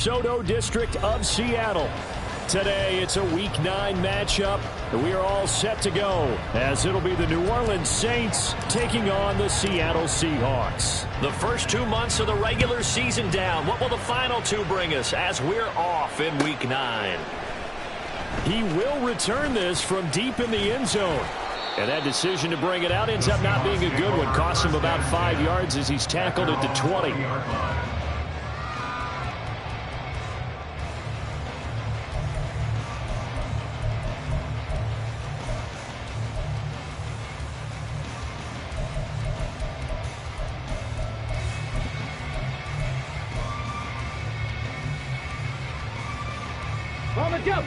Soto District of Seattle. Today, it's a Week 9 matchup. We are all set to go, as it'll be the New Orleans Saints taking on the Seattle Seahawks. The first 2 months of the regular season down. What will the final 2 bring us as we're off in Week 9? He will return this from deep in the end zone. And that decision to bring it out ends up not being a good one. Costs him about 5 yards as he's tackled at the 20. On the jump.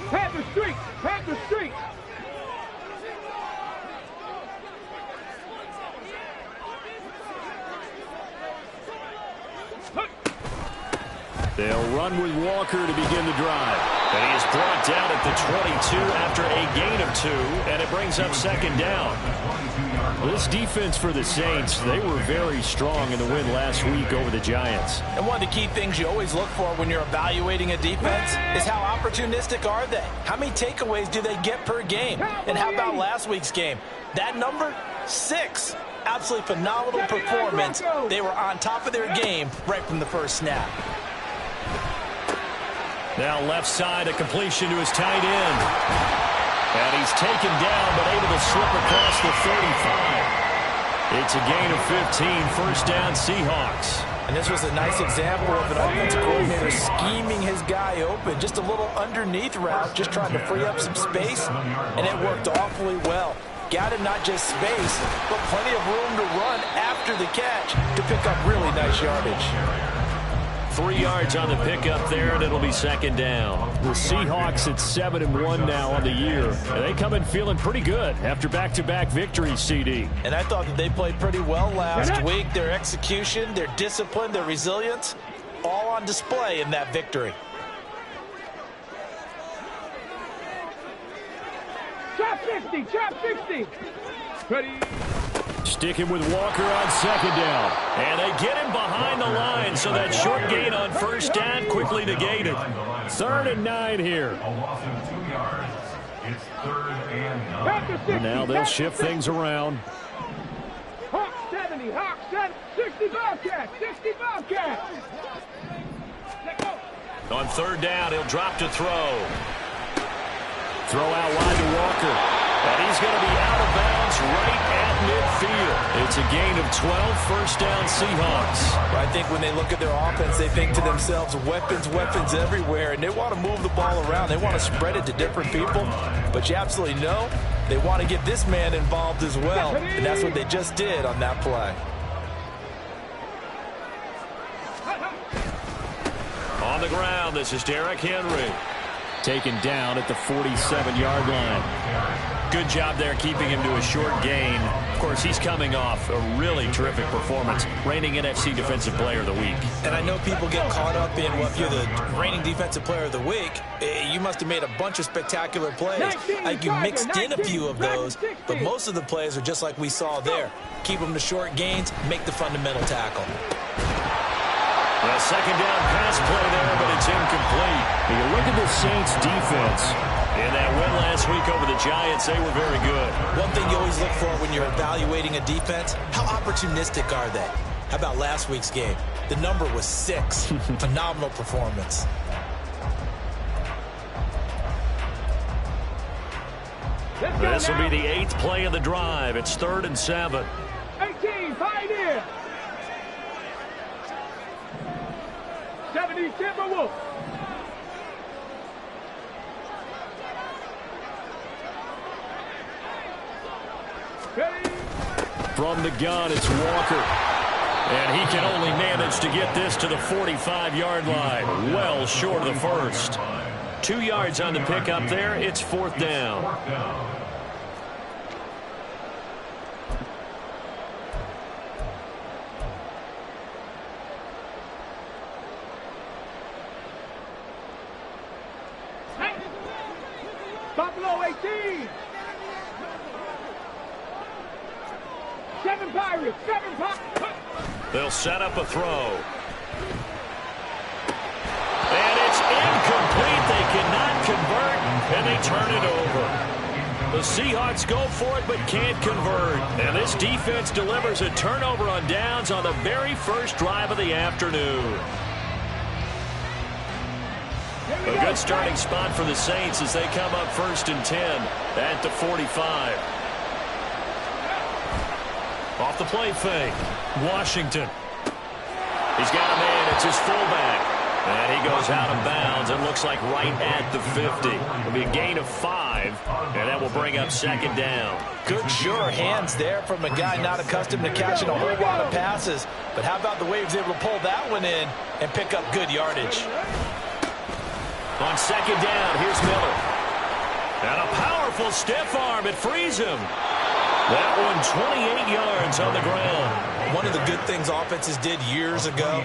Panther Street. Panther Street. They'll run with Walker to begin the drive. And he is brought down at the 22 after a gain of 2, and it brings up second down. This defense for the Saints, they were very strong in the win last week over the Giants. And one of the key things you always look for when you're evaluating a defense is how opportunistic are they? How many takeaways do they get per game? And how about last week's game? That number, 6. Absolutely phenomenal performance. They were on top of their game right from the first snap. Now left side, a completion to his tight end. And he's taken down, but able to slip across the 35. It's a gain of 15, first down Seahawks. And this was a nice example of an offensive coordinator scheming his guy open. Just a little underneath route, just trying to free up some space, and it worked awfully well. Got him not just space, but plenty of room to run after the catch to pick up really nice yardage. 3 yards on the pickup there, and it'll be second down. The Seahawks at 7-1 now on the year. And they come in feeling pretty good after back-to-back victories, CD. And I thought that they played pretty well last week. Their execution, their discipline, their resilience, all on display in that victory. Chop 60. Chop 60. Ready. Sticking with Walker on second down. And they get him behind the line, so that short gain on first down quickly negated. 3rd and 9 here. And now they'll shift things around. Hawk 70. Hawk 70. 60 Bobcat. 60 Bobcat. On 3rd down, he'll drop to throw. Throw out wide to Walker. And he's going to be out of bounds right at midfield. It's a gain of 12, first down Seahawks. I think when they look at their offense, they think to themselves, weapons, weapons everywhere, and they want to move the ball around. They want to spread it to different people, but you absolutely know they want to get this man involved as well, and that's what they just did on that play. On the ground, this is Derrick Henry. Taken down at the 47-yard line. Good job there keeping him to a short gain. Of course, he's coming off a really terrific performance, reigning NFC Defensive Player of the Week. And I know people get caught up in what you're the reigning Defensive Player of the Week. You must have made a bunch of spectacular plays. Like you mixed in a few of those, but most of the plays are just like we saw there. Keep them to short gains, make the fundamental tackle. A second down pass play there, but it's incomplete. You look at the Saints defense. In that win last week over the Giants, they were very good. One thing you always look for when you're evaluating a defense, how opportunistic are they? How about last week's game? The number was 6. Phenomenal performance. This will be the 8th play of the drive. It's 3rd and 7. 18, Pioneer. 70 Timberwolves. From the gun, it's Walker. And he can only manage to get this to the 45-yard line. Well short of the first. 2 yards on the pickup there. It's 4th down. Buffalo 18. 7 Pirates. 7 Pirates. They'll set up a throw. they turn it over. The Seahawks go for it but can't convert. And this defense delivers a turnover on downs on the very first drive of the afternoon. A good starting spot for the Saints as they come up 1st and 10 at the 45. Off the play fake. Washington. He's got a man. It's his fullback. And he goes out of bounds and looks like right at the 50. It'll be a gain of 5, and that will bring up 2nd down. Good, sure hands there from a guy not accustomed to catching a whole lot of passes. But how about the way he was able to pull that one in and pick up good yardage? On 2nd down, here's Miller. And a powerful stiff arm. It frees him. That one 28 yards on the ground. One of the good things offenses did years ago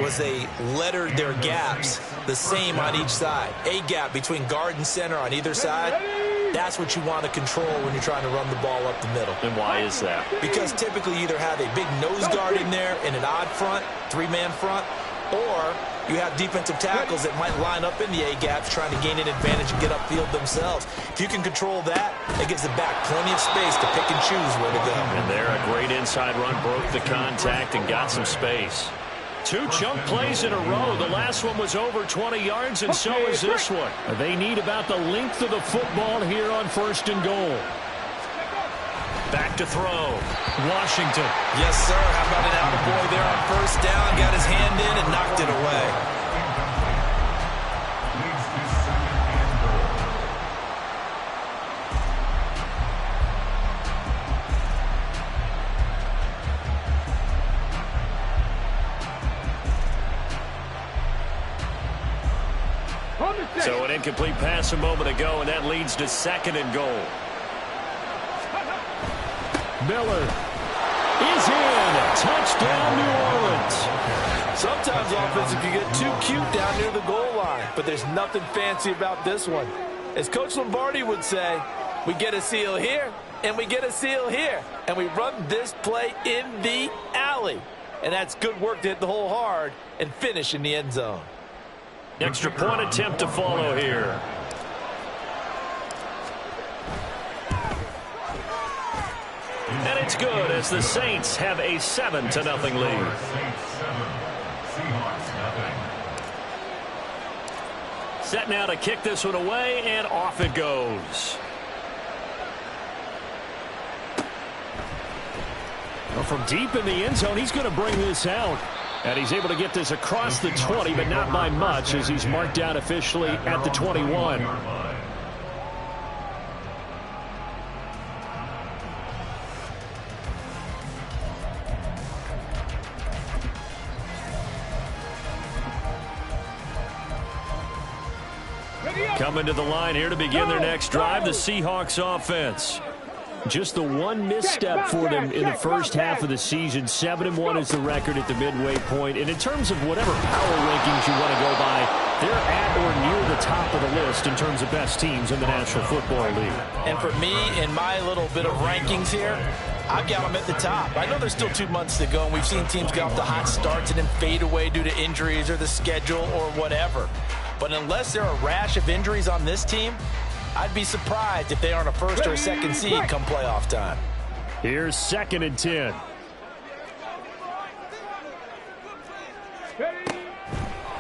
was they lettered their gaps the same on each side. A gap between guard and center on either side. That's what you want to control when you're trying to run the ball up the middle. And why is that? Because typically you either have a big nose guard in there in an odd front, 3-man front, or you have defensive tackles that might line up in the A-gaps trying to gain an advantage and get upfield themselves. If you can control that, it gives the back plenty of space to pick and choose where to go. And there, a great inside run, broke the contact and got some space. 2 chunk plays in a row. The last one was over 20 yards, and so is this one. They need about the length of the football here on 1st and goal. Back to throw. Washington. Yes, sir. How about an attaboy there on 1st down? Got his hand in and knocked it away. So an incomplete pass a moment ago, and that leads to 2nd and goal. Miller is in. Touchdown, New Orleans. Sometimes offense, if you get too cute down near the goal line, but there's nothing fancy about this one. As Coach Lombardi would say, we get a seal here, and we get a seal here, and we run this play in the alley. And that's good work to hit the hole hard and finish in the end zone. Extra point attempt to follow here. And it's good as the Saints have a 7-0 lead. Set now to kick this one away, and off it goes. Well, from deep in the end zone, he's going to bring this out. And he's able to get this across the 20, but not by much, as he's marked down officially at the 21. Coming to the line here to begin their next drive, the Seahawks offense. Just the one misstep for them in the first half of the season. 7-1 is the record at the midway point. And in terms of whatever power rankings you want to go by, they're at or near the top of the list in terms of best teams in the National Football League. And for me, in my little bit of rankings here, I've got them at the top. I know there's still 2 months to go, and we've seen teams get off to hot starts and then fade away due to injuries or the schedule or whatever. But unless there are a rash of injuries on this team, I'd be surprised if they aren't a 1st or a 2nd seed come playoff time. Here's 2nd and 10.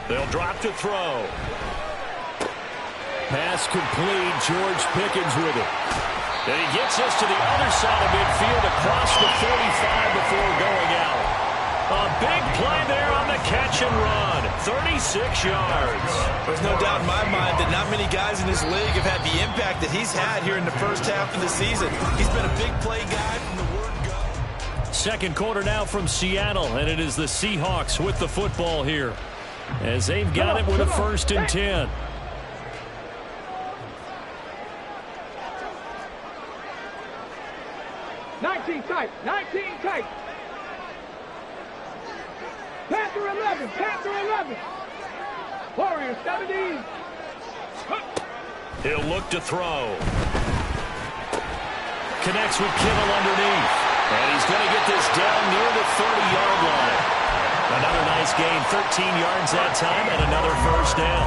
They'll drop to throw. Pass complete. George Pickens with it. And he gets us to the other side of midfield across the 45 before going out. A big play there on the catch and run. 36 yards. There's no doubt in my mind that not many guys in this league have had the impact that he's had here in the first half of the season. He's been a big play guy from the word go. Second quarter now from Seattle, and it is the Seahawks with the football here as they've got it with a 1st and 10. Tight. 19 tight. Panther 11. Panther 11. Warrior 17. He'll look to throw. Connects with Kittle underneath. And he's going to get this down near the 30-yard line. Another nice gain, 13 yards that time, and another 1st down.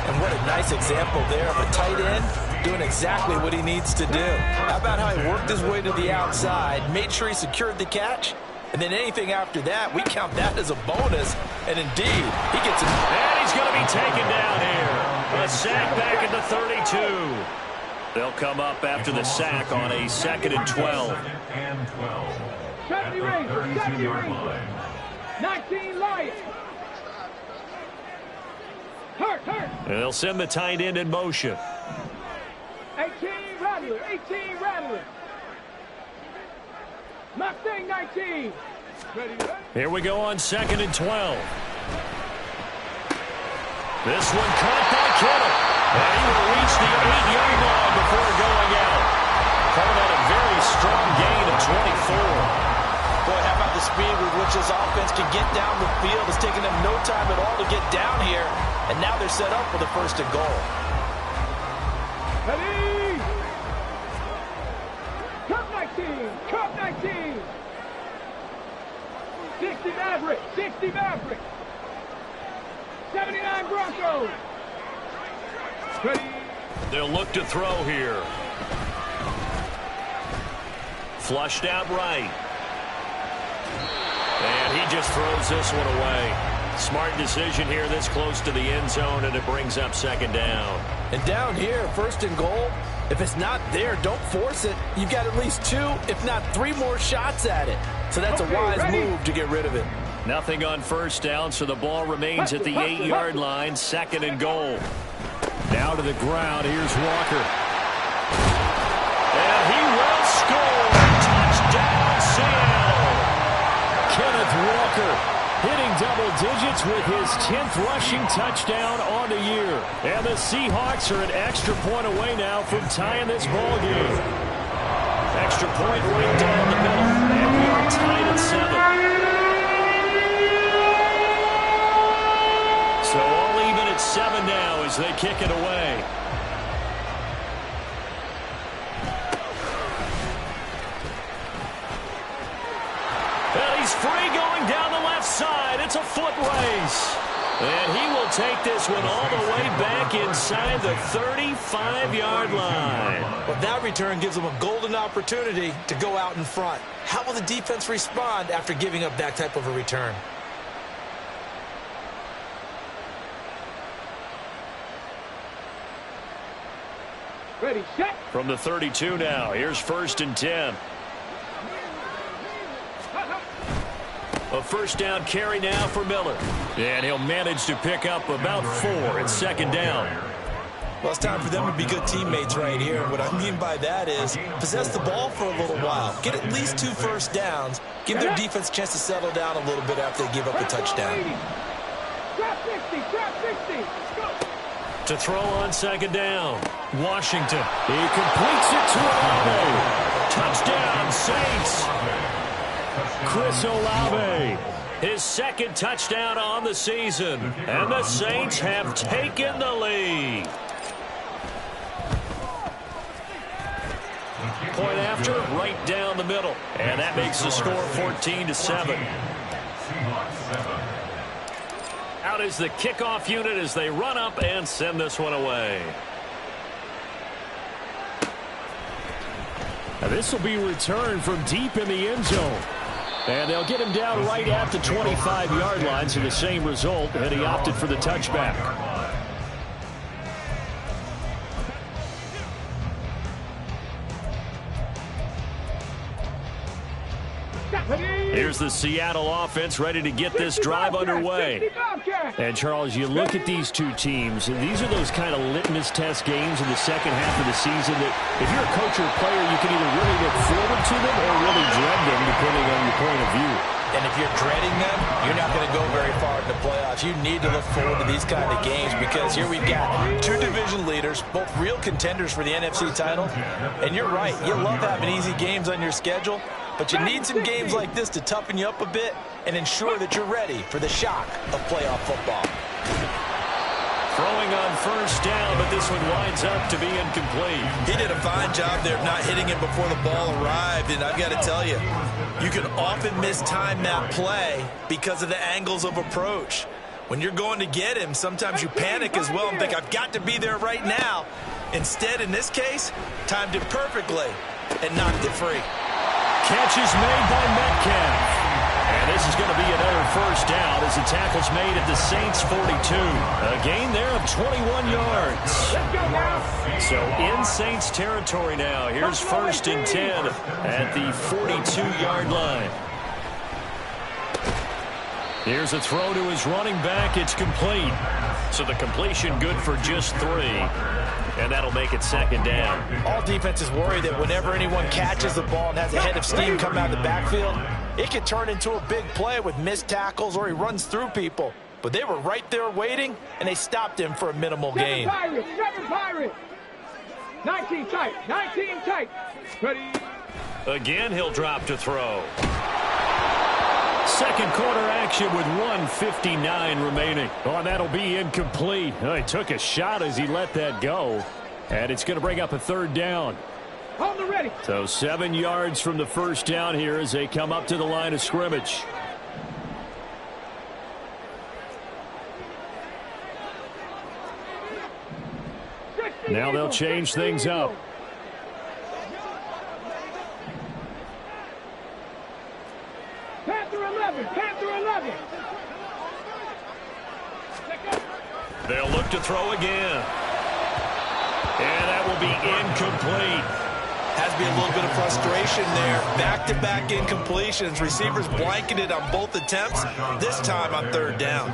And what a nice example there of a tight end doing exactly what he needs to do. How about how he worked his way to the outside, made sure he secured the catch, and then anything after that, we count that as a bonus. And indeed, he gets it. And he's going to be taken down here. A sack back at the 32. They'll come up after the sack on a 2nd and 12. 70 Rangers, 70 Rangers. 19 Lions. Hurt. And they'll send the tight end in motion. 18 Rattler. Mustang 19. Ready. Here we go on 2nd and 12. This one caught by Kittle. And he will reach the 8-yard line before going out. Call that a very strong gain of 24. Boy, how about the speed with which this offense can get down the field? It's taken them no time at all to get down here. And now they're set up for the 1st and goal. Ready. Cup 19. 60 Maverick. 79 Broncos. Ready. They'll look to throw here. Flushed out right. And he just throws this one away. Smart decision here this close to the end zone, and it brings up 2nd down. And down here, 1st and goal, if it's not there, don't force it. You've got at least 2, if not 3 more shots at it. So that's a wise move to get rid of it. Nothing on 1st down, so the ball remains at the 8-yard line, 2nd and goal. Now to the ground, here's Walker. And he will score. Touchdown, Seattle. Kenneth Walker hitting double digits with his 10th rushing touchdown on the year. And the Seahawks are an extra point away now from tying this ball game. Extra point right down the middle. And we are tied at 7. So all even at 7 now as they kick it away. And he's free going down the left side. It's a foot race. And he will take this one all the way back inside the 35-yard line. Well, that return gives them a golden opportunity to go out in front. How will the defense respond after giving up that type of a return? Ready, set. From the 32 now, here's 1st and 10. A 1st down carry now for Miller. And he'll manage to pick up about 4 at 2nd down. Well, it's time for them to be good teammates right here. What I mean by that is possess the ball for a little while. Get at least 2 1st downs. Give their defense a chance to settle down a little bit after they give up a touchdown. Trap 60. Go. To throw on 2nd down. Washington. He completes it to Olave. Touchdown, Saints. Chris Olave. His 2nd touchdown on the season. And the Saints have taken the lead. Point after, right down the middle. And that makes the score 14-7. Out is the kickoff unit as they run up and send this one away. Now this will be returned from deep in the end zone. And they'll get him down right at the 25-yard line, so the same result, and he opted for the touchback. Here's the Seattle offense ready to get this drive underway. And, Charles, you look at these two teams, and these are those kind of litmus test games in the second half of the season that if you're a coach or a player, you can either really look forward to them or really dread them, depending on your point of view. And if you're dreading them, you're not going to go very far in the playoffs. You need to look forward to these kind of games because here we've got 2 division leaders, both real contenders for the NFC title. And you're right, you love having easy games on your schedule, but you need some games like this to toughen you up a bit and ensure that you're ready for the shock of playoff football. Throwing on first down, but this one winds up to be incomplete. He did a fine job there of not hitting it before the ball arrived, and I've got to tell you, you can often mistime that play because of the angles of approach. When you're going to get him, sometimes you panic as well and think, I've got to be there right now. Instead, in this case, timed it perfectly and knocked it free. Catch is made by Metcalf. And this is going to be another first down as the tackle's made at the Saints' 42. A gain there of 21 yards. So in Saints territory now. Here's 1st and 10 at the 42-yard line. Here's a throw to his running back. It's complete. So the completion good for just 3. And that'll make it 2nd down. All defenses worry that whenever anyone catches the ball and has a head of steam come out of the backfield, it can turn into a big play with missed tackles or he runs through people. But they were right there waiting, and they stopped him for a minimal gain. 7 Pirates. 19 tight. 19 tight. Ready. Again, he'll drop to throw. Second quarter action with 1:59 remaining. Oh, and that'll be incomplete. Oh, he took a shot as he let that go. And it's going to bring up a 3rd down. Hold the ready. So 7 yards from the first down here as they come up to the line of scrimmage. Now they'll change things up. Panther 11. Panther 11. They'll look to throw again. And that will be incomplete. Has to be a little bit of frustration there. Back-to-back incompletions. Receivers blanketed on both attempts, this time on 3rd down.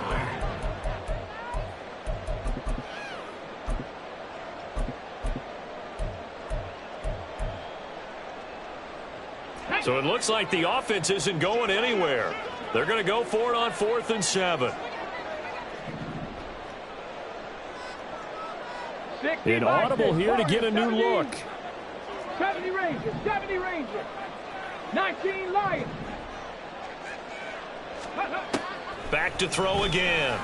So it looks like the offense isn't going anywhere. They're going to go for it on 4th and 7. Inaudible here to get a new look. 70 Rangers. 70 Rangers. 19 Lions. Back to throw again.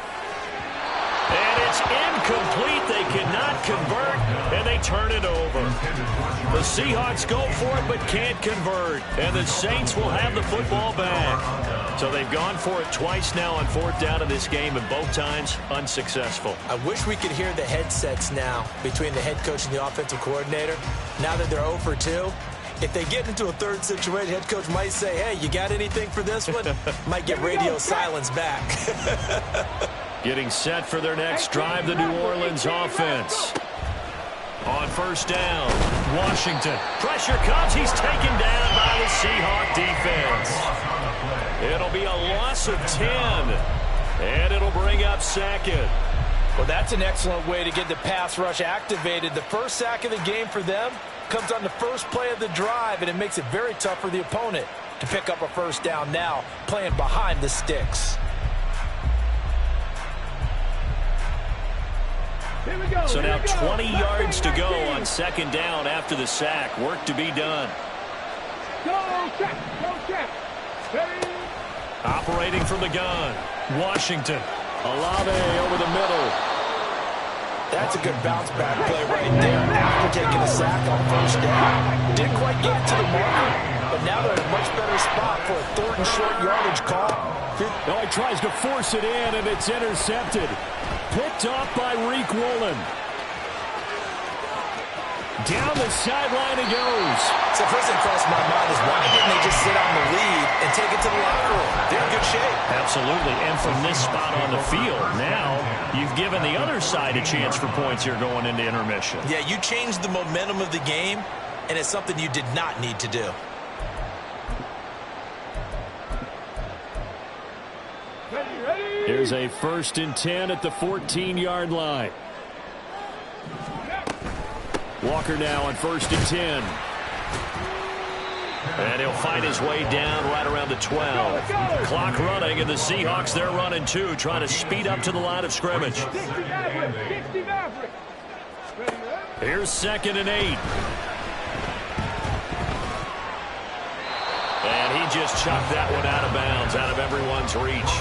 And it's incomplete. They cannot convert, and they turn it over. The Seahawks go for it but can't convert, and the Saints will have the football back. So they've gone for it twice now on 4th down in this game, and both times unsuccessful. I wish we could hear the headsets now between the head coach and the offensive coordinator. Now that they're 0 for 2, if they get into a 3rd situation, head coach might say, hey, you got anything for this one? Might get radio silence back. Getting set for their next drive, the New Orleans offense. On 1st down, Washington. Pressure comes. He's taken down by the Seahawk defense. It'll be a loss of 10, and it'll bring up 2nd. Well, that's an excellent way to get the pass rush activated. The first sack of the game for them comes on the first play of the drive, and it makes it very tough for the opponent to pick up a 1st down now, playing behind the sticks. So now 20 yards to go on 2nd down after the sack. Work to be done. Go check. Go check. Ready. Operating from the gun, Washington. Olave over the middle. That's a good bounce-back play right there after taking a sack on 1st down. Didn't quite get it to the marker, but now they're in a much better spot for a 3rd and short yardage call. No, he tries to force it in, and it's intercepted. Picked off by Reek Woolen. Down the sideline he goes. So first thing crossed my mind is why didn't they just sit on the lead and take it to the locker room? They're in good shape. Absolutely, and from this spot on the field, now you've given the other side a chance for points here going into intermission. Yeah, you changed the momentum of the game, and it's something you did not need to do. Here's a 1st and 10 at the 14-yard line. Walker now on 1st and 10. And he'll find his way down right around the 12. Clock running, and the Seahawks, they're running too, trying to speed up to the line of scrimmage. Here's 2nd and 8. And he just chucked that one out of bounds, out of everyone's reach.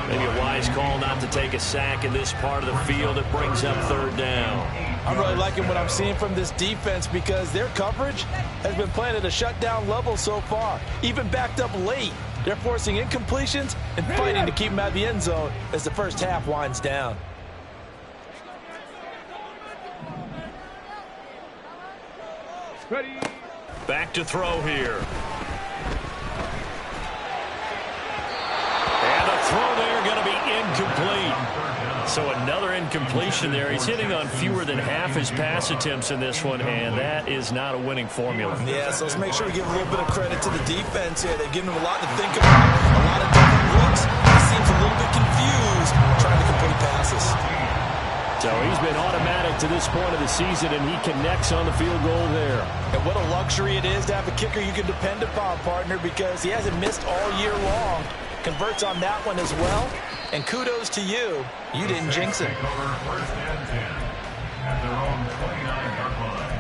Maybe a wise call not to take a sack in this part of the field. It brings up 3rd down. I'm really liking what I'm seeing from this defense because their coverage has been playing at a shutdown level so far. Even backed up late, they're forcing incompletions and fighting to keep them out of the end zone as the first half winds down. Ready. Back to throw here. And the throw there going to be incomplete. So another incompletion there. He's hitting on fewer than half his pass attempts in this one, and that is not a winning formula. Yeah, so let's make sure we give a little bit of credit to the defense here. They've given him a lot to think about, a lot of different looks. He seems a little bit confused trying to complete passes. So he's been automatic to this point of the season, and he connects on the field goal there. And what a luxury it is to have a kicker you can depend upon, partner, because he hasn't missed all year long. Converts on that one as well. And kudos to you. You didn't jinx him. First and 10 at their own 29-yard line.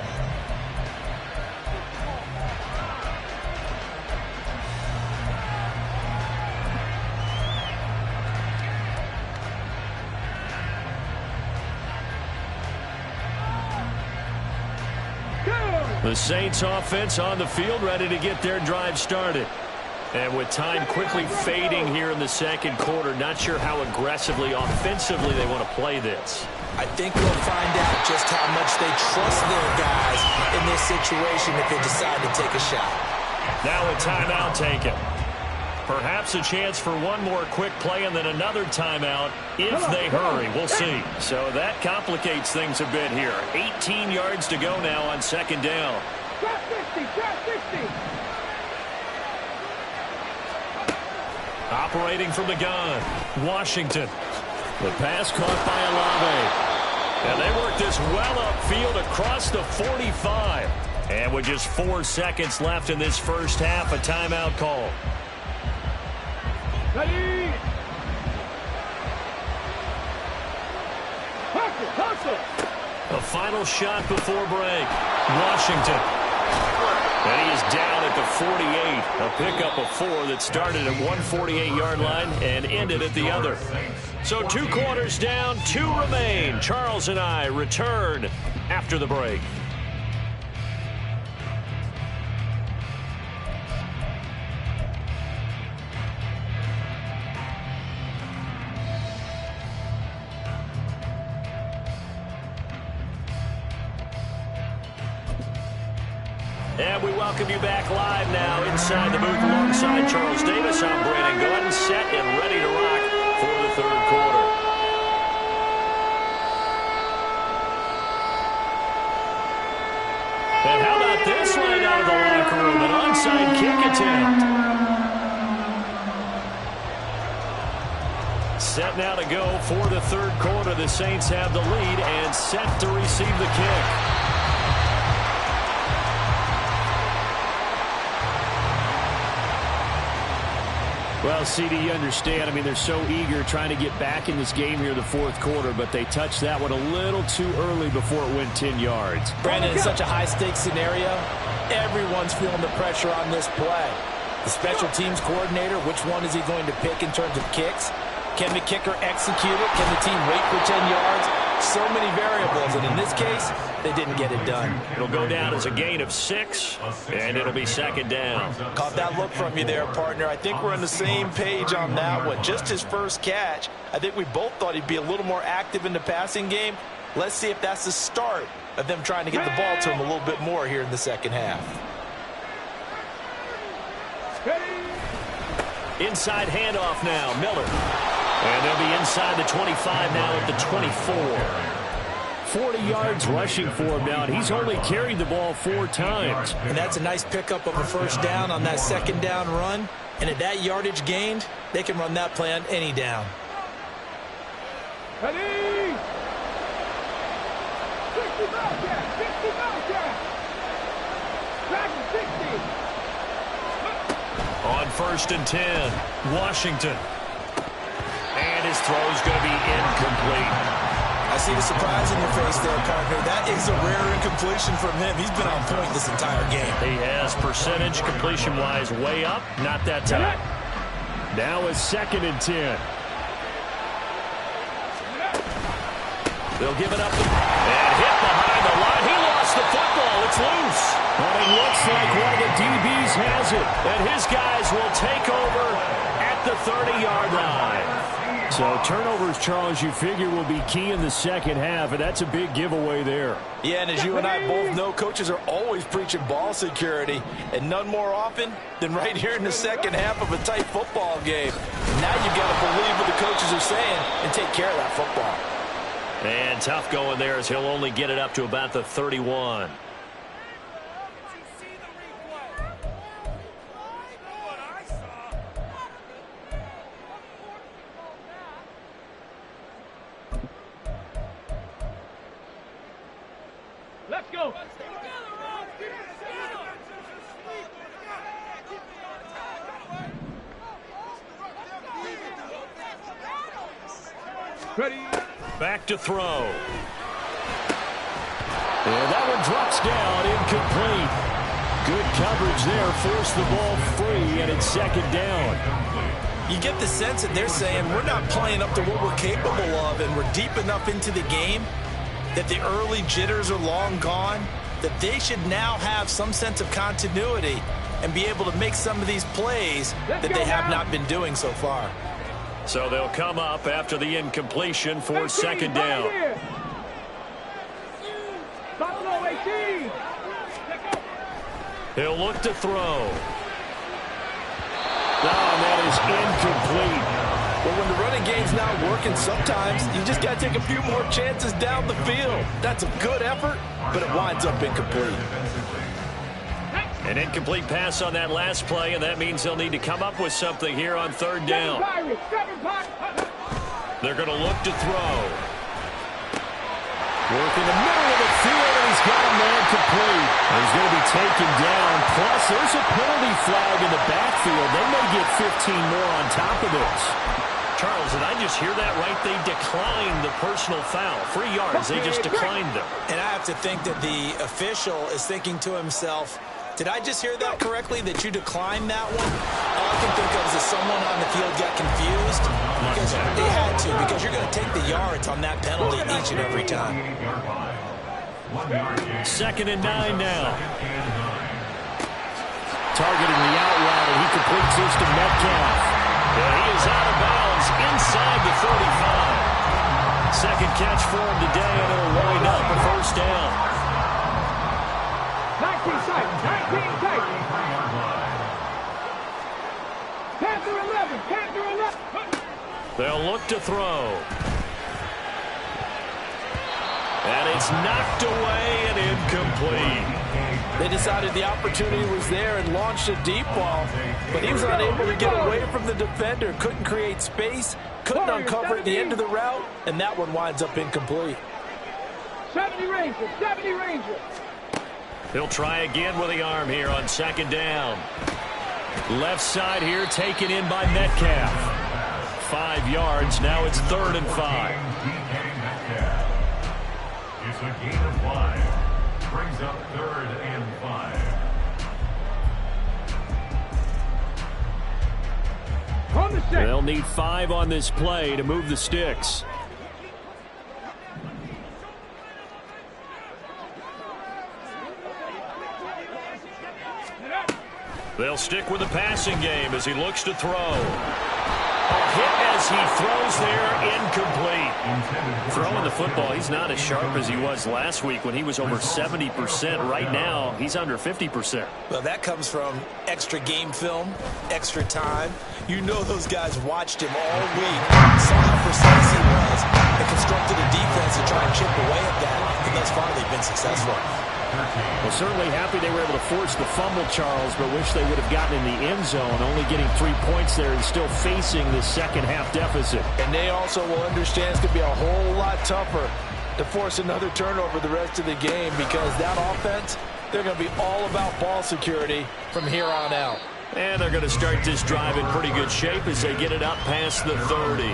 The Saints offense on the field, ready to get their drive started. And with time quickly fading here in the second quarter, not sure how aggressively, offensively they want to play this. I think we'll find out just how much they trust their guys in this situation if they decide to take a shot. Now a timeout taken. Perhaps a chance for one more quick play and then another timeout if they hurry. We'll see. So that complicates things a bit here. 18 yards to go now on second down. Drop 60, drop 60. Operating from the gun, Washington. The pass caught by Olave. And they work this well upfield across the 45. And with just 4 seconds left in this first half, a timeout call. Ready. Hustle. A final shot before break. Washington. And he is down at the 48. A pickup of 4 that started at 148-yard line and ended at the other. So 2 quarters down, 2 remain. Charles and I return after the break. And we welcome you back live now inside the booth alongside Charles Davis. I'm Brandon Gordon, set and ready to rock for the third quarter. And how about this right out of the locker room? An onside kick attempt. Set now to go for the third quarter. The Saints have the lead and set to receive the kick. Well, CD, you understand. I mean, they're so eager trying to get back in this game here in the fourth quarter, but they touched that one a little too early before it went 10 yards. Brandon, it's such a high-stakes scenario. Everyone's feeling the pressure on this play. The special teams coordinator, which one is he going to pick in terms of kicks? Can the kicker execute it? Can the team wait for 10 yards? So many variables, and in this case, they didn't get it done. It'll go down as a gain of 6, and it'll be second down. Caught that look from you there, partner. I think we're on the same page on that one. Just his first catch. I think we both thought he'd be a little more active in the passing game. Let's see if that's the start of them trying to get the ball to him a little bit more here in the second half. Inside handoff now, Miller. And they'll be inside the 25 now at the 24. 40 yards rushing for him now, and he's only carried the ball 4 times. And that's a nice pickup of a first down on that second down run. And at that yardage gained, they can run that play on any down. Ready. 60 Bobcat. 60 Bobcat. Dragon 60. On first and 10, Washington. And his throw's going to be incomplete. I see the surprise in your face there, partner. That is a rare incompletion from him. He's been on point this entire game. He has percentage completion-wise way up. Not that time. Now a second and 10. They'll give it up. And hit behind the line. He lost the football. It's loose. But it looks like one of the DBs has it. And his guys will take over at the 30-yard line. So turnovers, Charles, you figure will be key in the second half, and that's a big giveaway there. Yeah, and as you and I both know, coaches are always preaching ball security, and none more often than right here in the second half of a tight football game. Now you've got to believe what the coaches are saying and take care of that football. And tough going there as he'll only get it up to about the 31. Let's go. Ready. Back to throw. And that one drops down, incomplete. Good coverage there, forced the ball free, and it's second down. You get the sense that they're saying we're not playing up to what we're capable of, and we're deep enough into the game that the early jitters are long gone, that they should now have some sense of continuity and be able to make some of these plays that they have not been doing so far. So they'll come up after the incompletion for second down. Buffalo 18. He'll look to throw. Oh, that is incomplete. But when the running game's not working, sometimes you just got to take a few more chances down the field. That's a good effort, but it winds up incomplete. An incomplete pass on that last play, and that means they'll need to come up with something here on third down. They're going to look to throw. Work in the middle of the field, and he's got a man complete. He's going to be taken down. Plus, there's a penalty flag in the backfield. They may get 15 more on top of this. Charles, did I just hear that right? They declined the personal foul. 3 yards, they just declined them. And I have to think that the official is thinking to himself, did I just hear that correctly, that you declined that one? All I can think of is that someone on the field got confused because they had to, because you're going to take the yards on that penalty each and every time. 2nd and 9 now. Targeting the out route, and he completes this to Metcalf. And he is out of bounds inside the 35. Second catch for him today, and it'll wind up a first down. 19 tight. 19 tight. Panther 11. Panther 11. They'll look to throw. And it's knocked away and incomplete. They decided the opportunity was there and launched a deep ball, but he was unable to get away from the defender, couldn't create space, couldn't uncover at the end of the route, and that one winds up incomplete. 70 Rangers. 70 Rangers. He'll try again with the arm here on second down. Left side here taken in by Metcalf. 5 yards. Now it's 3rd and 5. It's a gain of 5. Brings up 3rd and 5. On the set. They'll need 5 on this play to move the sticks. They'll stick with the passing game as he looks to throw. A hit as he throws there, incomplete. Throwing the football, he's not as sharp as he was last week when he was over 70%. Right now, he's under 50%. Well, that comes from extra game film, extra time. You know those guys watched him all week, saw how precise he was, and constructed a defense to try and chip away at that, and thus far they've been successful. Well, certainly happy they were able to force the fumble, Charles, but wish they would have gotten in the end zone, only getting 3 points there and still facing the second half deficit. And they also will understand it's going to be a whole lot tougher to force another turnover the rest of the game, because that offense, they're going to be all about ball security from here on out. And they're going to start this drive in pretty good shape as they get it up past the 30.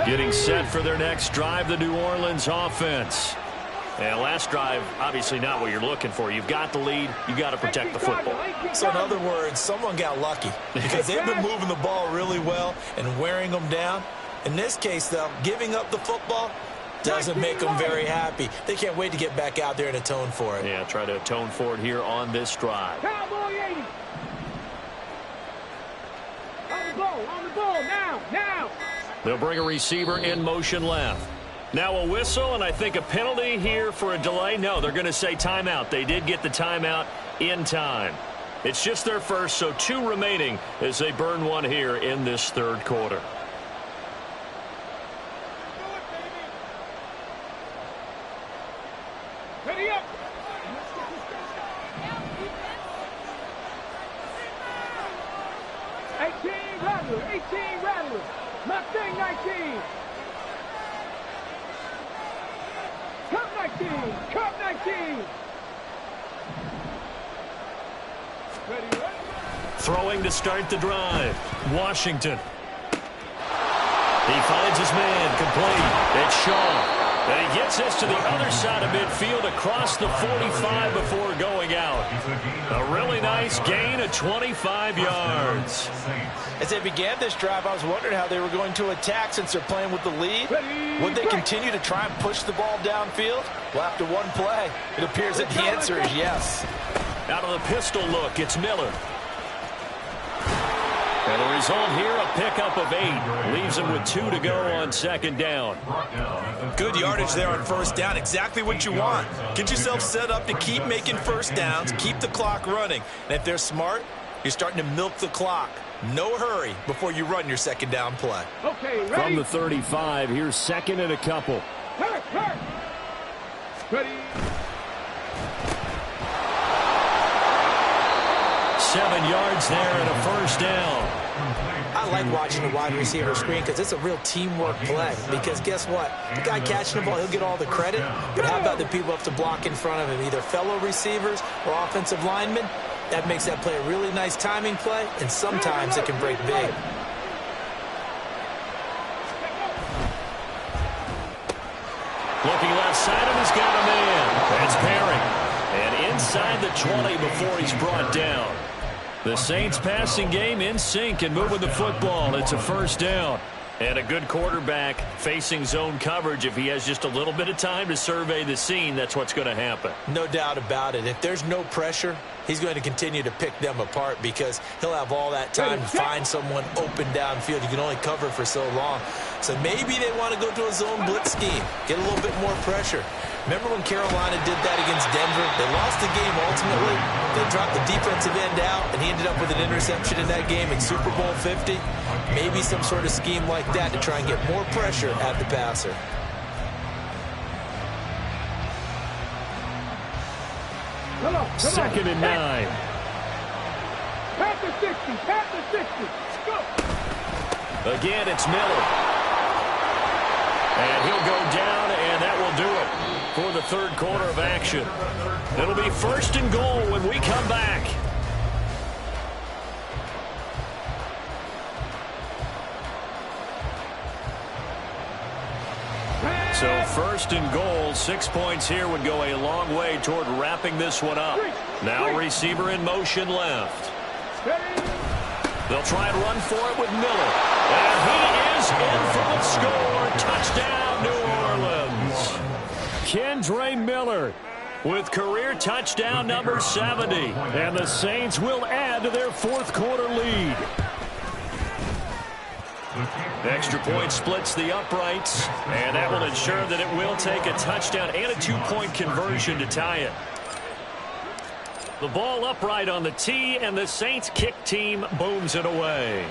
Getting set for their next drive, the New Orleans offense. And last drive, obviously not what you're looking for. You've got the lead. You've got to protect the football. So in other words, someone got lucky because they've been moving the ball really well and wearing them down. In this case, though, giving up the football, doesn't make them very happy. They can't wait to get back out there and atone for it. Yeah, try to atone for it here on this drive. Cowboy 80. On the ball, now. They'll bring a receiver in motion left. Now a whistle, and I think a penalty here for a delay. No, they're going to say timeout. They did get the timeout in time. It's just their first, so 2 remaining as they burn one here in this third quarter. Ready up. Rattler. Mustang 19. Cup 19. Ready. Throwing to start the drive. Washington. He finds his man, complete. It's Shaw. And he gets this to the other side of midfield across the 45 before going out. A really nice gain of 25 yards. As they began this drive, I was wondering how they were going to attack since they're playing with the lead. Would they continue to try and push the ball downfield? Well, after one play, it appears that the answer is yes. Out of the pistol look, it's Miller. And the result here, a pickup of 8. Leaves him with 2 to go on second down. Good yardage there on first down. Exactly what you want. Get yourself set up to keep making first downs, keep the clock running. And if they're smart, you're starting to milk the clock. No hurry before you run your second down play. Okay, ready. From the 35, here's second and a couple. Hurt. Ready. 7 yards there and a first down. I like watching the wide receiver screen because it's a real teamwork play. Because guess what? The guy catching the ball, he'll get all the credit. But how about the people up to block in front of him, either fellow receivers or offensive linemen? That makes that play a really nice timing play, and sometimes it can break big. Looking left side of, he's got a man. That's Perry. And inside the 20 before he's brought down. The Saints passing game in sync and moving the football. It's a first down. And a good quarterback facing zone coverage. If he has just a little bit of time to survey the scene, that's what's going to happen. No doubt about it. If there's no pressure, he's going to continue to pick them apart because he'll have all that time to find someone open downfield. You can only cover for so long. So maybe they want to go to a zone blitz scheme, get a little bit more pressure. Remember when Carolina did that against Denver? They lost the game ultimately. They dropped the defensive end out, and he ended up with an interception in that game in Super Bowl 50. Maybe some sort of scheme like that to try and get more pressure at the passer. Come on. Second and 9. Pat the 60. Go. Again, it's Miller. And he'll go down, and that will do it for the third quarter of action. It'll be first and goal when we come back. So first and goal, 6 points here would go a long way toward wrapping this one up. Now receiver in motion left. They'll try and run for it with Miller. And he is in for the score. Touchdown, New Orleans. Kendre Miller with career touchdown number 70. And the Saints will add to their fourth quarter lead. Extra point splits the uprights, and that will ensure that it will take a touchdown and a two-point conversion to tie it. The ball upright on the tee, and the Saints kick team booms it away.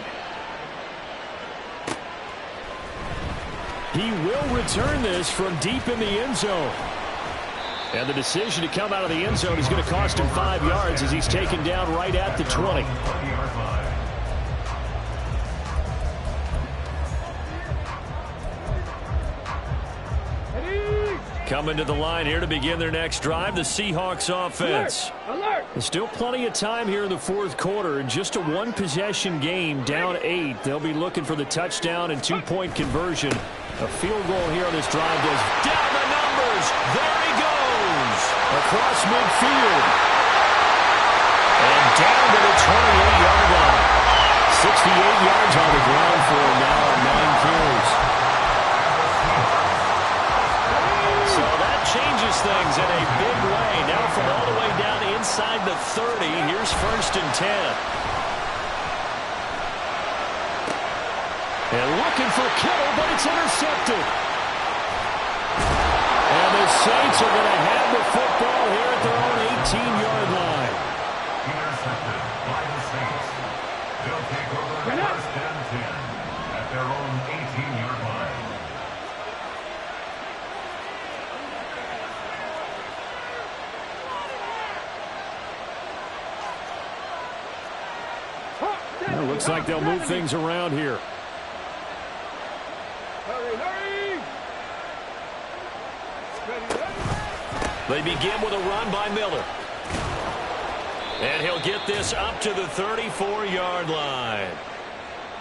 He will return this from deep in the end zone. And the decision to come out of the end zone is going to cost him 5 yards as he's taken down right at the 20. Coming to the line here to begin their next drive, the Seahawks offense. Alert. There's still plenty of time here in the fourth quarter. In just a one-possession game, down 8. They'll be looking for the touchdown and two-point conversion. A field goal here on this drive does down the numbers. There he goes. Across midfield. And down to the 28-yard line. 68 yards on the ground for him now on 9 carries. changes things in a big way. Now from all the way down inside the 30, here's 1st and 10. And looking for Kittle, but it's intercepted. And the Saints are going to have the football here at their own 18-yard line. Intercepted by the Saints. They'll take over 1st and 10 at their own 18-yard line. Well, it looks like they'll move things around here. They begin with a run by Miller. And he'll get this up to the 34-yard line.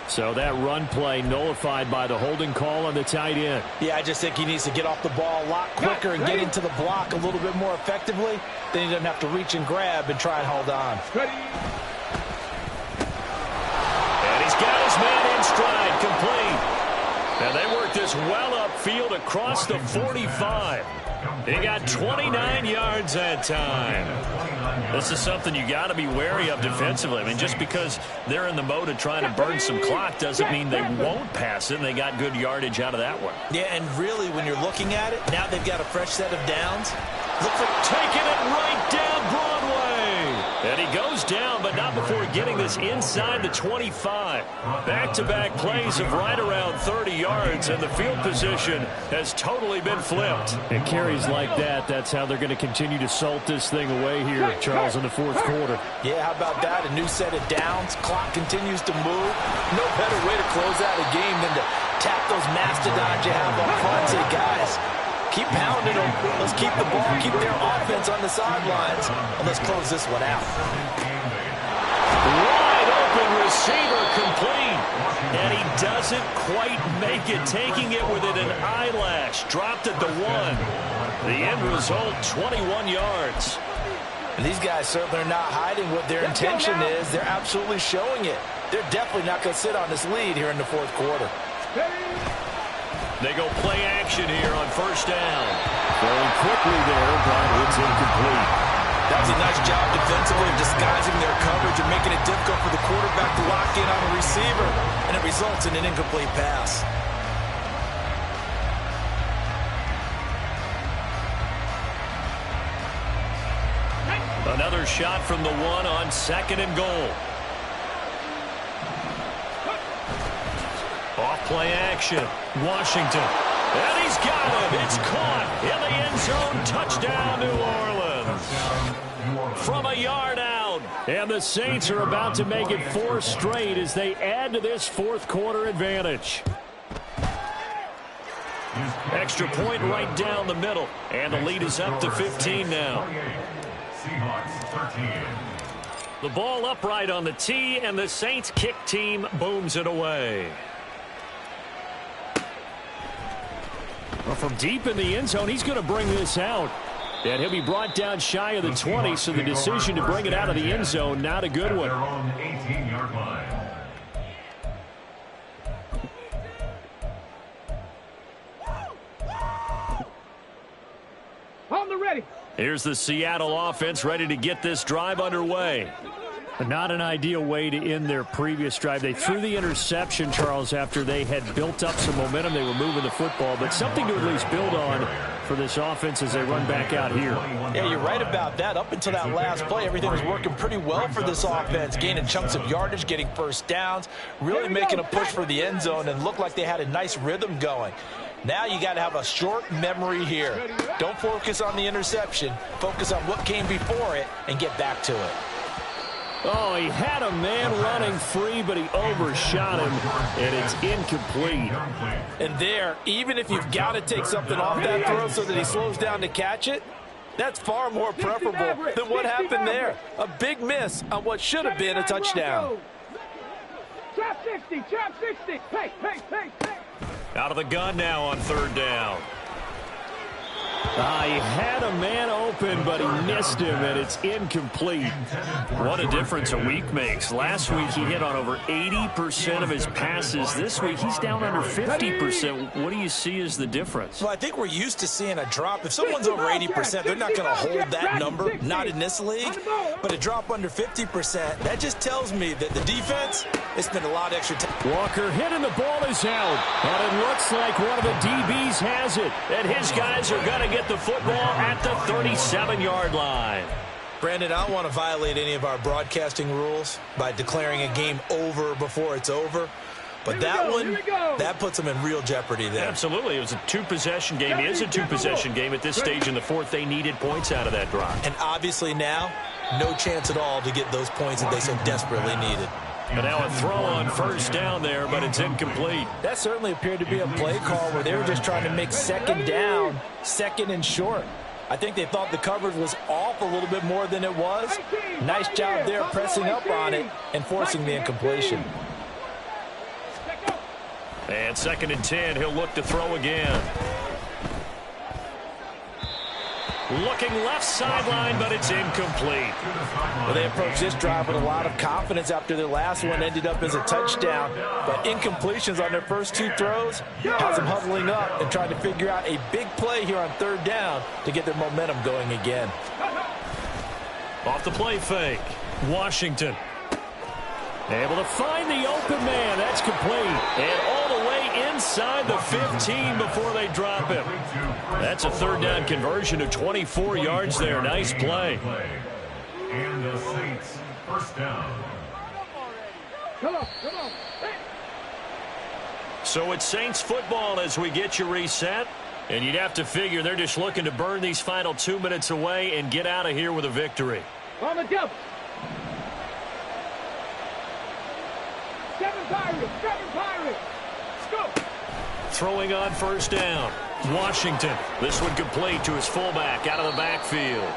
So that run play nullified by the holding call on the tight end. Yeah, I just think he needs to get off the ball a lot quicker and get into the block a little bit more effectively. Then he doesn't have to reach and grab and try and hold on. And he's got his man in stride, complete. And they work this well upfield across the 45. He got 29 yards that time. This is something you got to be wary of defensively. I mean, just because they're in the mode of trying to burn some clock doesn't mean they won't pass it. And they got good yardage out of that one. Yeah, and really, when you're looking at it, now they've got a fresh set of downs. Look for taking it right down Broadway. And he goes down, but not before getting this inside the 25. Back-to-back plays of right around 30 yards, and the field position has totally been flipped. And carries like that, that's how they're going to continue to salt this thing away here, Charles, in the 4th quarter. Yeah, how about that? A new set of downs. Clock continues to move. No better way to close out a game than to tap those mastodons you have up front and say, guys, keep pounding them. Let's keep the ball, keep their offense on the sidelines, and let's close this one out. Wide open receiver complete. And he doesn't quite make it, taking it within an eyelash. Dropped at the 1. The end result, 21 yards. And these guys certainly are not hiding what their intention is. They're absolutely showing it. They're definitely not going to sit on this lead here in the 4th quarter. They go play action here on 1st down. Going quickly there, but it's incomplete. That was a nice job defensively of disguising their coverage and making it difficult for the quarterback to lock in on a receiver, and it results in an incomplete pass. Another shot from the 1 on 2nd and goal. Off play action. Washington. And he's got him. It's caught in the end zone. Touchdown, New Orleans. From a yard out. And the Saints are about to make it 4 straight as they add to this 4th quarter advantage. Extra point right down the middle. And the lead is up to 15 now. The ball upright on the tee, and the Saints kick team booms it away. Well, from deep in the end zone, he's going to bring this out. And he'll be brought down shy of the 20, so the decision to bring it out of the end zone, not a good one. On the ready. Here's the Seattle offense ready to get this drive underway. Not an ideal way to end their previous drive. They threw the interception, Charles, after they had built up some momentum. They were moving the football, but something to at least build on for this offense as they run back out here. Yeah, you're right about that. Up until that last play, everything was working pretty well for this offense, gaining chunks of yardage, getting 1st downs, really making a push for the end zone, and looked like they had a nice rhythm going. Now you got to have a short memory here. Don't focus on the interception. Focus on what came before it and get back to it. Oh, he had a man running free, but he overshot him, and it's incomplete. And there, even if you've got to take something off that throw so that he slows down to catch it, that's far more preferable than what happened there. A big miss on what should have been a touchdown. Chop 60, chop 60. Hey. Out of the gun now on 3rd down. He had a man open, but he missed him, and it's incomplete. What a difference a week makes. Last week, he hit on over 80% of his passes. This week, he's down under 50%. What do you see as the difference? Well, I think we're used to seeing a drop. If someone's over 80%, they're not going to hold that number, not in this league. But a drop under 50%, that just tells me that the defense, they spent a lot of extra time. Walker hit and the ball is out. And it looks like one of the DBs has it. And his guys are going to get the football at the 37-yard line. Brandon, I don't want to violate any of our broadcasting rules by declaring a game over before it's over. But that one, that puts them in real jeopardy there. Absolutely. It was a two-possession game. It is a two-possession game at this stage in the fourth. They needed points out of that drive. And obviously now, no chance at all to get those points that they so desperately needed. And now a throw on first down there, but it's incomplete. That certainly appeared to be a play call where they were just trying to make second down, second and short. I think they thought the coverage was off a little bit more than it was. Nice job there pressing up on it and forcing the incompletion. And 2nd and 10, he'll look to throw again. Looking left sideline, but it's incomplete. Well, they approached this drive with a lot of confidence after their last one ended up as a touchdown. But incompletions on their first two throws has them huddling up and trying to figure out a big play here on 3rd down to get their momentum going again. Off the play fake. Washington. Able to find the open man. That's complete. And all the way inside the 15 before they drop him. That's a 3rd down conversion of 24 yards there. Nice play. And the Saints, first down. Come on. So it's Saints football as we get you reset. And you'd have to figure they're just looking to burn these final 2 minutes away and get out of here with a victory. On the double. 7 Pirates. Let's go. Throwing on first down. Washington. This one complete to his fullback out of the backfield.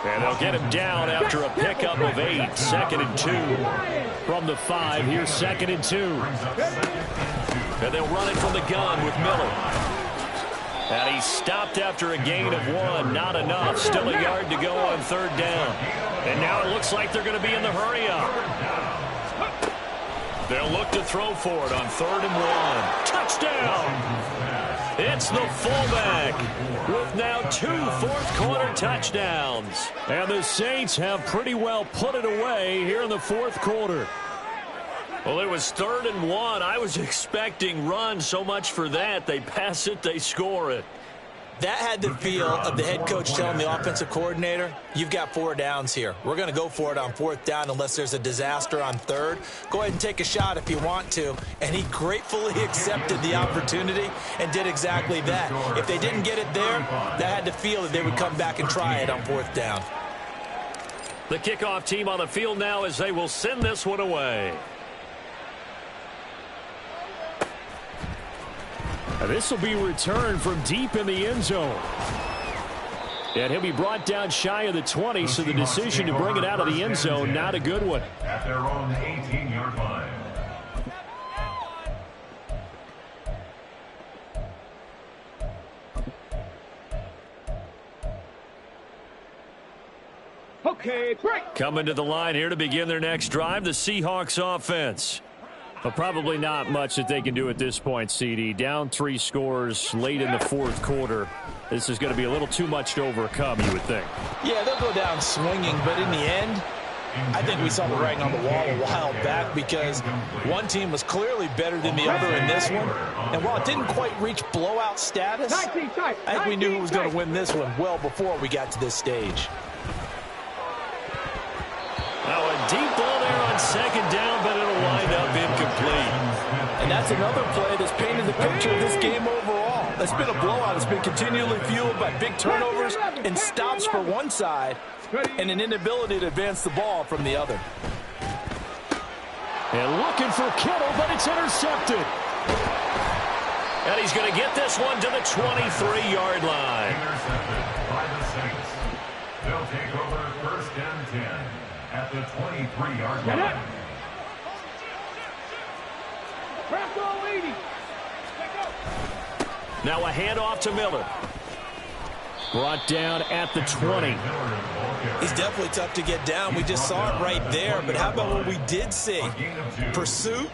And they'll get him down after a pickup of 8. 2nd and 2. From the 5, here's 2nd and 2. And they'll run it from the gun with Miller. And he stopped after a gain of 1. Not enough. Still a yard to go on 3rd down. And now it looks like they're going to be in the hurry-up. They'll look to throw for it on 3rd and 1. Touchdown! It's the fullback with now 2 fourth-quarter touchdowns. And the Saints have pretty well put it away here in the 4th quarter. Well, it was 3rd and 1. I was expecting runs. So much for that. They pass it, they score it. That had the feel of the head coach telling the offensive coordinator, you've got 4 downs here. We're going to go for it on 4th down unless there's a disaster on 3rd. Go ahead and take a shot if you want to. And he gratefully accepted the opportunity and did exactly that. If they didn't get it there, that had the feel that they would come back and try it on 4th down. The kickoff team on the field now as they will send this one away. This will be returned from deep in the end zone. And he'll be brought down shy of the 20, so the decision to bring it out of the end zone, not a good one. At their own 18-yard line. Okay, break. Coming to the line here to begin their next drive, the Seahawks offense. But probably not much that they can do at this point, CD. Down 3 scores late in the 4th quarter. This is going to be a little too much to overcome, you would think. Yeah, they'll go down swinging, but in the end, I think we saw the writing on the wall a while back because one team was clearly better than the other in this one. And while it didn't quite reach blowout status, I think we knew who was going to win this one well before we got to this stage. Now a deep ball there on 2nd down, but it'll wind up incomplete. And that's another play that's painted the picture of this game overall. It's been a blowout. It's been continually fueled by big turnovers and stops for one side and an inability to advance the ball from the other. And looking for Kittle, but it's intercepted. And he's going to get this one to the 23-yard line. Intercepted by the Saints. They'll take over 1st and 10 at the 23-yard line. Now a handoff to Miller. Brought down at the 20. He's definitely tough to get down. We just saw it right there. But how about what we did see? Pursuit,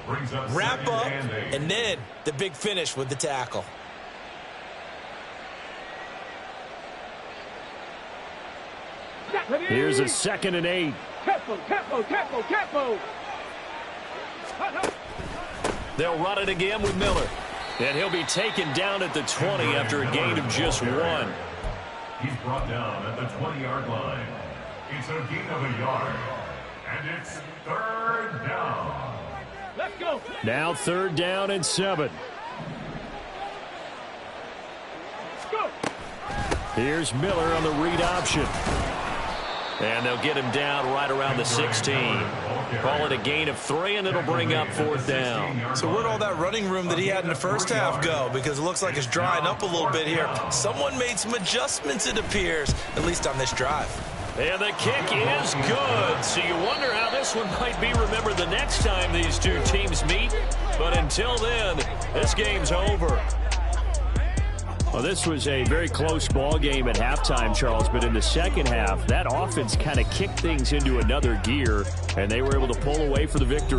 wrap up, and then the big finish with the tackle. Here's a 2nd and 8. Tempo. They'll run it again with Miller. And he'll be taken down at the 20 after a gain of just 1. He's brought down at the 20-yard line. It's a gain of a yard. And it's 3rd down. Let's go. Now 3rd down and 7. Let's go. Here's Miller on the read option. And they'll get him down right around the 16. Call it a gain of 3, and it'll bring up 4th down. So where'd all that running room that he had in the first half go? Because it looks like it's drying up a little bit here. Someone made some adjustments, it appears, at least on this drive. And the kick is good. So you wonder how this one might be remembered the next time these two teams meet. But until then, this game's over. Well, this was a very close ball game at halftime, Charles, but in the second half, that offense kind of kicked things into another gear, and they were able to pull away for the victory.